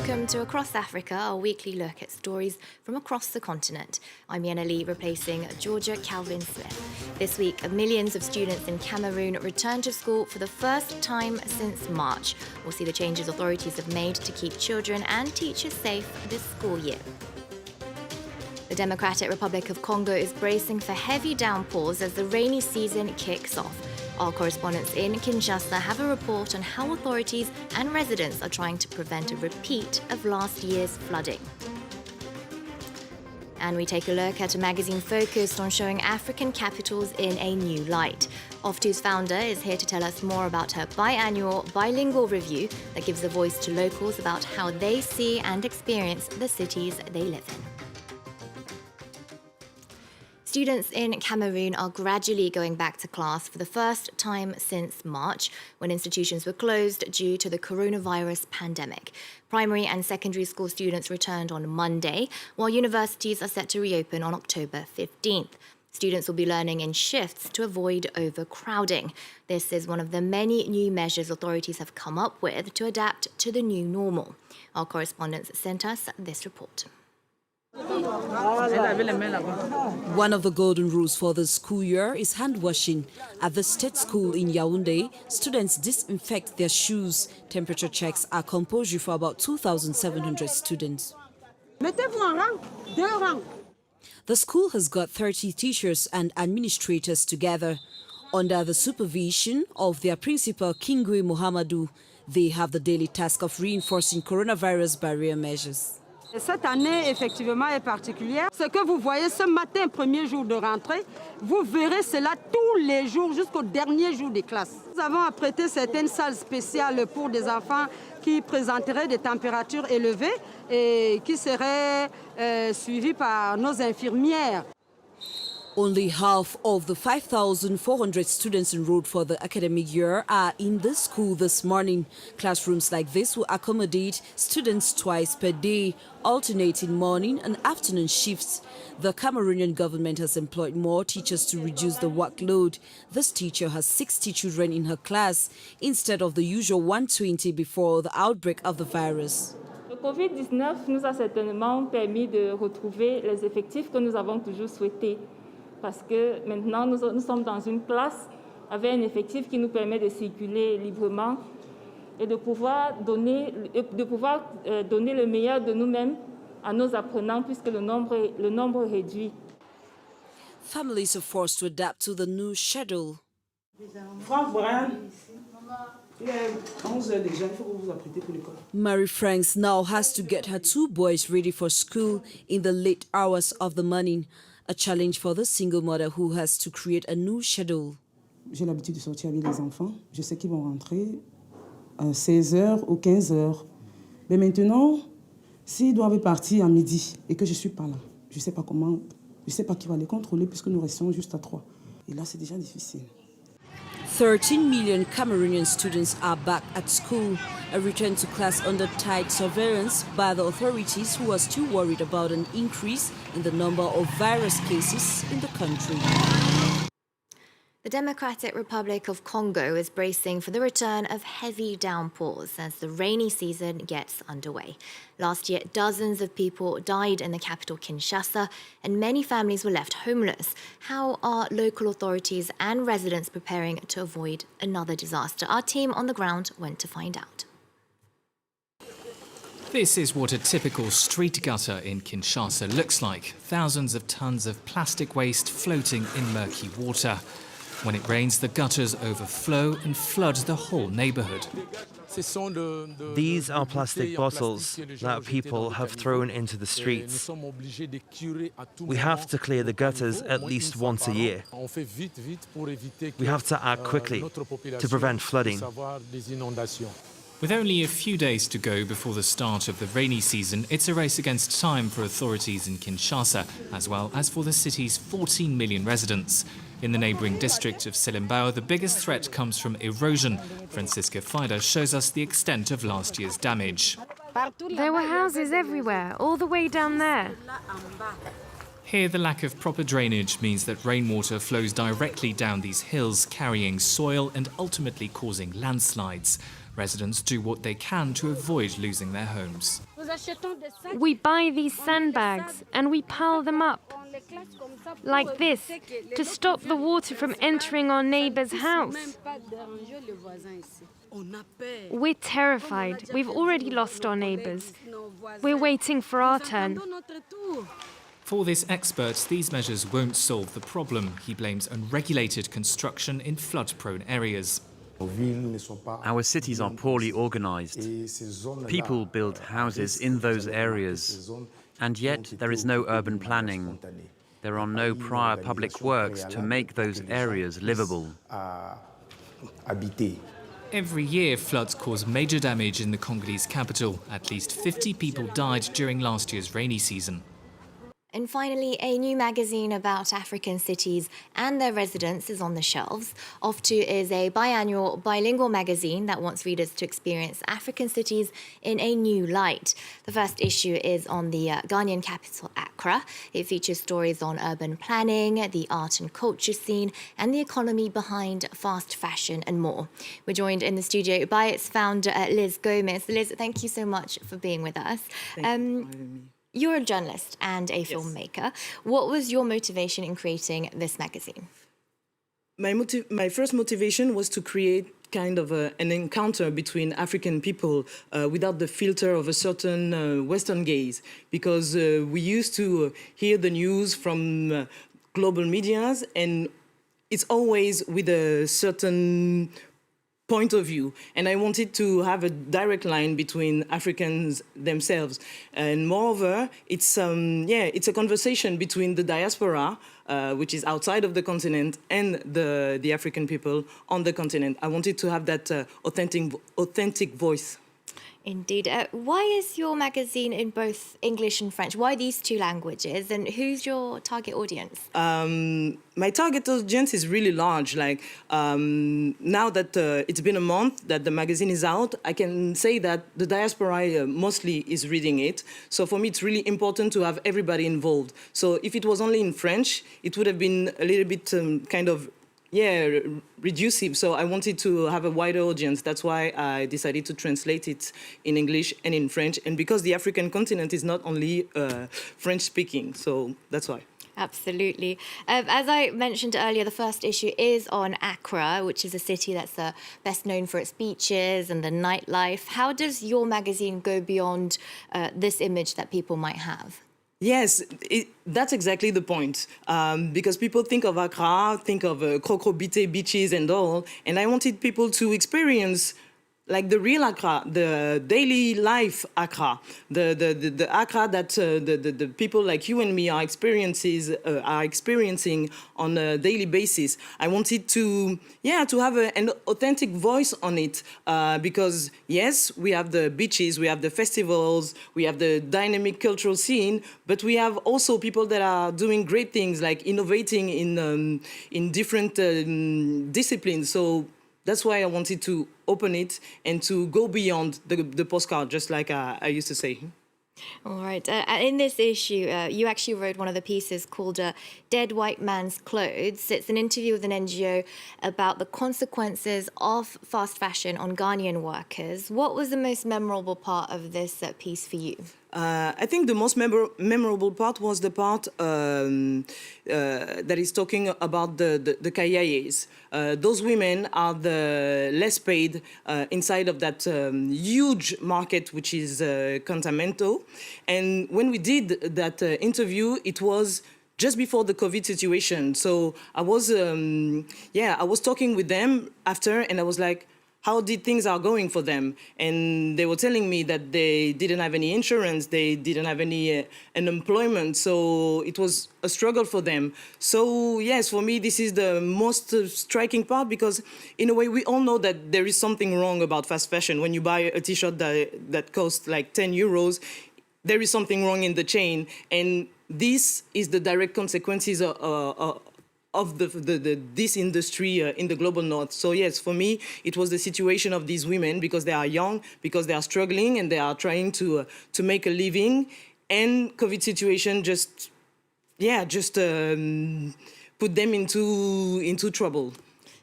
Welcome to Across Africa, our weekly look at stories from across the continent. I'm Yenna Lee, replacing Georgia Calvin-Smith. This week, millions of students in Cameroon return to school for the first time since March. We'll see the changes authorities have made to keep children and teachers safe this school year. The Democratic Republic of Congo is bracing for heavy downpours as the rainy season kicks off. Our correspondents in Kinshasa have a report on how authorities and residents are trying to prevent a repeat of last year's flooding. And we take a look at a magazine focused on showing African capitals in a new light. Off2's founder is here to tell us more about her biannual bilingual review that gives a voice to locals about how they see and experience the cities they live in. Students in Cameroon are gradually going back to class for the first time since March, when institutions were closed due to the coronavirus pandemic. Primary and secondary school students returned on Monday, while universities are set to reopen on October 15th. Students will be learning in shifts to avoid overcrowding. This is one of the many new measures authorities have come up with to adapt to the new normal. Our correspondents sent us this report. One of the golden rules for the school year is hand washing. At the state school in Yaoundé, students disinfect their shoes. Temperature checks are compulsory for about 2,700 students. The school has got 30 teachers and administrators together. Under the supervision of their principal, Kingwe Mohamedou, they have the daily task of reinforcing coronavirus barrier measures. Cette année, effectivement, est particulière. Ce que vous voyez ce matin, premier jour de rentrée, vous verrez cela tous les jours jusqu'au dernier jour des classes. Nous avons apprêté certaines salles spéciales pour des enfants qui présenteraient des températures élevées et qui seraient suivies par nos infirmières. Only half of the 5,400 students enrolled for the academic year are in the school this morning. Classrooms like this will accommodate students twice per day, alternating morning and afternoon shifts. The Cameroonian government has employed more teachers to reduce the workload. This teacher has 60 children in her class instead of the usual 120 before the outbreak of the virus. Le Covid-19 nous a certainement permis de retrouver les effectifs que nous avons toujours souhaités. Parce que maintenant, nous sommes dans une classe avec un effectif qui nous permet de circuler librement et de pouvoir donner le meilleur de nous-mêmes à nos apprenants puisque le nombre est réduit. Families are forced to adapt to the new schedule. Marie Franks now has to get her two boys ready for school in the late hours of the morning. A challenge for the single mother who has to create a new schedule. J'ai l'habitude de sortir avec les enfants. Je sais qu'ils vont rentrer à 16h ou 15h. Mais maintenant, s'ils doivent partir à midi et que je ne suis pas là, je ne sais pas comment, je ne sais pas qui va les contrôler puisque nous restons juste à 3. Et là, c'est déjà difficile. 13 million Cameroonian students are back at school, a return to class under tight surveillance by the authorities who are still worried about an increase in the number of virus cases in the country. The Democratic Republic of Congo is bracing for the return of heavy downpours as the rainy season gets underway. Last year, dozens of people died in the capital Kinshasa and many families were left homeless. How are local authorities and residents preparing to avoid another disaster? Our team on the ground went to find out. This is what a typical street gutter in Kinshasa looks like. Thousands of tons of plastic waste floating in murky water. When it rains, the gutters overflow and flood the whole neighborhood. These are plastic bottles that people have thrown into the streets. We have to clear the gutters at least once a year. We have to act quickly to prevent flooding. With only a few days to go before the start of the rainy season, it's a race against time for authorities in Kinshasa, as well as for the city's 14 million residents. In the neighbouring district of Selembao, the biggest threat comes from erosion. Francisca Fida shows us the extent of last year's damage. There were houses everywhere, all the way down there. Here, the lack of proper drainage means that rainwater flows directly down these hills, carrying soil and ultimately causing landslides. Residents do what they can to avoid losing their homes. We buy these sandbags and we pile them up like this to stop the water from entering our neighbor's house. We're terrified. We've already lost our neighbors. We're waiting for our turn. For this expert, these measures won't solve the problem. He blames unregulated construction in flood-prone areas. Our cities are poorly organized. People build houses in those areas, and yet there is no urban planning. There are no prior public works to make those areas livable. Every year, floods cause major damage in the Congolese capital. At least 50 people died during last year's rainy season. And finally, a new magazine about African cities and their residents is on the shelves. Off To is a biannual bilingual magazine that wants readers to experience African cities in a new light. The first issue is on the Ghanaian capital, Accra. It features stories on urban planning, the art and culture scene, and the economy behind fast fashion and more. We're joined in the studio by its founder, Liz Gomez. Liz, thank you so much for being with us. Thank you for having me. You're a journalist and a filmmaker. What was your motivation in creating this magazine? My first motivation was to create kind of an encounter between African people without the filter of a certain Western gaze, because we used to hear the news from global medias, and it's always with a certain point of view, and I wanted to have a direct line between Africans themselves. And moreover, it's a conversation between the diaspora, which is outside of the continent, and the African people on the continent. I wanted to have that authentic voice. Indeed. Why is your magazine in both English and French? Why these two languages? And who's your target audience? My target audience is really large. Like now that it's been a month that the magazine is out, I can say that the diaspora mostly is reading it. So for me, it's really important to have everybody involved. So if it was only in French, it would have been a little bit reducive. So I wanted to have a wider audience. That's why I decided to translate it in English and in French. And because the African continent is not only French speaking, so that's why. Absolutely. As I mentioned earlier, the first issue is on Accra, which is a city that's best known for its beaches and the nightlife. How does your magazine go beyond this image that people might have? Yes, that's exactly the point. Because people think of Accra, think of Krokrobite beaches and all, and I wanted people to experience like the real Accra, the daily life Accra, the Accra that the people like you and me are experiencing on a daily basis. I wanted to have an authentic voice on it, because yes, we have the beaches, we have the festivals, we have the dynamic cultural scene, but we have also people that are doing great things like innovating in different disciplines. So that's why I wanted to open it and to go beyond the postcard, just like I used to say. All right. In this issue, you actually wrote one of the pieces called Dead White Man's Clothes. It's an interview with an NGO about the consequences of fast fashion on Ghanaian workers. What was the most memorable part of this piece for you? I think the most memorable part was the part that is talking about the Kayayes. Those women are the less paid inside of that huge market, which is Contamento. And when we did that interview, it was just before the COVID situation. So I was talking with them after, and I was like, how things are going for them? And they were telling me that they didn't have any insurance, they didn't have any unemployment, so it was a struggle for them. So yes, for me, this is the most striking part, because in a way, we all know that there is something wrong about fast fashion. When you buy a t-shirt that costs like 10 euros, there is something wrong in the chain. And this is the direct consequences of this industry in the global north. So yes, for me, it was the situation of these women, because they are young, because they are struggling, and they are trying to make a living. And COVID situation just put them into trouble.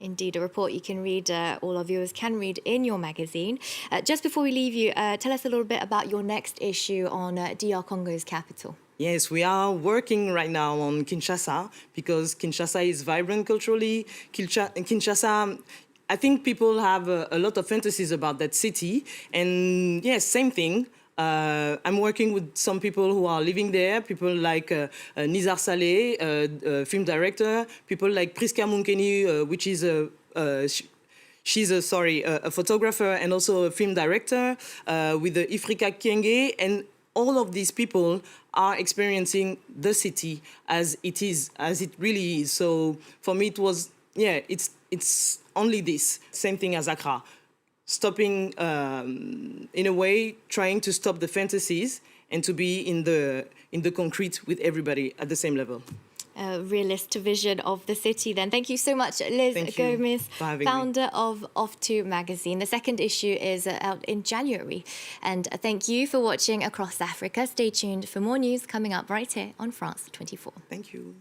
Indeed, a report you can read, all our viewers can read in your magazine. Just before we leave you, tell us a little bit about your next issue on DR Congo's capital. Yes, we are working right now on Kinshasa because Kinshasa is vibrant culturally. Kinshasa, I think people have a lot of fantasies about that city. And yes, same thing. I'm working with some people who are living there, people like Nizar Saleh, film director, people like Priska Munkeni, which is she's a photographer and also a film director, with the Ifrika Kenge, and all of these people are experiencing the city as it is, as it really is. So for me, it was, yeah, it's only this. Same thing as Accra. Stopping, in a way, trying to stop the fantasies and to be in the concrete with everybody at the same level. A realist vision of the city then. Thank you so much, Liz Gomez, founder of Off To magazine. The second issue is out in January. And thank you for watching Across Africa. Stay tuned for more news coming up right here on France 24. Thank you.